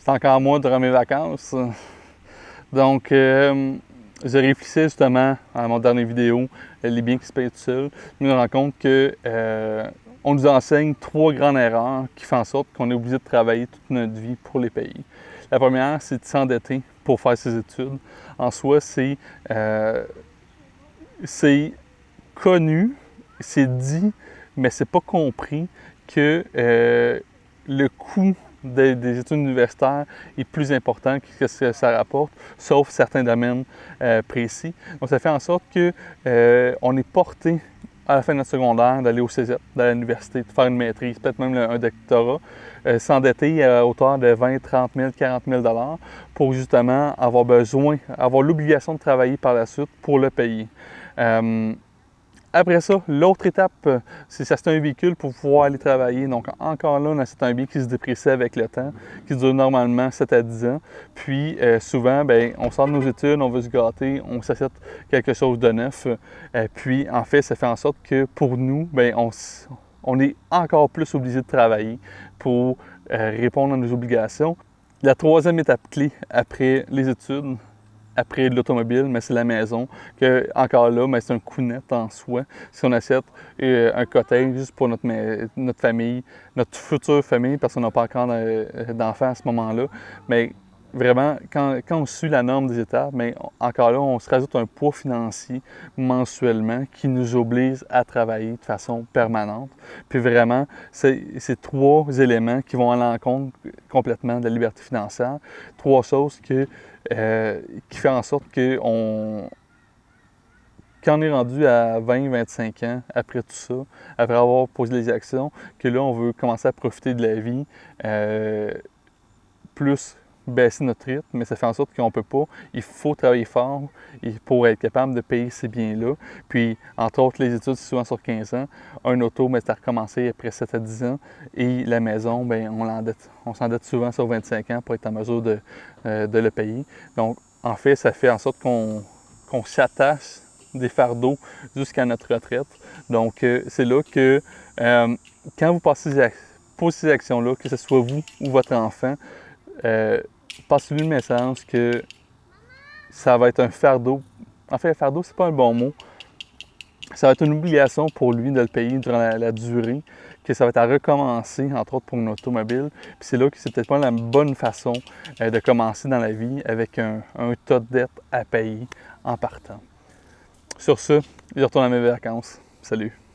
c'est encore moi durant mes vacances. Donc, je réfléchissais justement à mon dernière vidéo, les biens qui se payent tout seuls. Je me rends compte que on nous enseigne 3 grandes erreurs qui font en sorte qu'on est obligé de travailler toute notre vie pour les payer. La première, c'est de s'endetter pour faire ses études. En soi, c'est connu, c'est dit, mais c'est pas compris que le coût des études universitaires est plus important que ce que ça rapporte, sauf certains domaines précis. Donc, ça fait en sorte que on est porté à la fin de notre secondaire d'aller au cégep, d'aller à l'université, de faire une maîtrise, peut-être même un doctorat, s'endetter à hauteur de 20, 30 000, 40 000 $ pour justement avoir l'obligation de travailler par la suite pour le payer. Après ça, l'autre étape, c'est s'acheter un véhicule pour pouvoir aller travailler. Donc, encore là, on achète un bien qui se déprécie avec le temps, qui dure normalement 7 à 10 ans. Puis, souvent, bien, on sort de nos études, on veut se gâter, on s'achète quelque chose de neuf. Puis, en fait, ça fait en sorte que pour nous, bien, on est encore plus obligé de travailler pour répondre à nos obligations. La troisième étape clé après les études, après l'automobile, mais c'est la maison, que encore là, mais c'est un coût net en soi. Si on achète un cottage juste pour notre famille, notre future famille, parce qu'on n'a pas encore d'enfants à ce moment-là, mais vraiment, quand on suit la norme des étapes, mais encore là, on se rajoute un poids financier mensuellement qui nous oblige à travailler de façon permanente. Puis vraiment, c'est ces 3 éléments qui vont à l'encontre complètement de la liberté financière. 3 choses qui fait en sorte que quand on est rendu à 20-25 ans, après tout ça, après avoir posé les actions, que là, on veut commencer à profiter de la vie, plus baisser notre rythme, mais ça fait en sorte qu'on ne peut pas. Il faut travailler fort pour être capable de payer ces biens-là. Puis, entre autres, les études, c'est souvent sur 15 ans. Un auto, mais c'est à recommencer après 7 à 10 ans. Et la maison, bien, on s'endette souvent sur 25 ans pour être en mesure de le payer. Donc, en fait, ça fait en sorte qu'on s'attache des fardeaux jusqu'à notre retraite. Donc, c'est là que quand vous passez ces actions-là, que ce soit vous ou votre enfant, passez-lui le message que ça va être un fardeau. En fait, un fardeau, c'est pas un bon mot. Ça va être une obligation pour lui de le payer durant la durée, que ça va être à recommencer, entre autres pour une automobile. Puis c'est là que c'est peut-être pas la bonne façon de commencer dans la vie avec un tas de dettes à payer en partant. Sur ce, je retourne à mes vacances. Salut!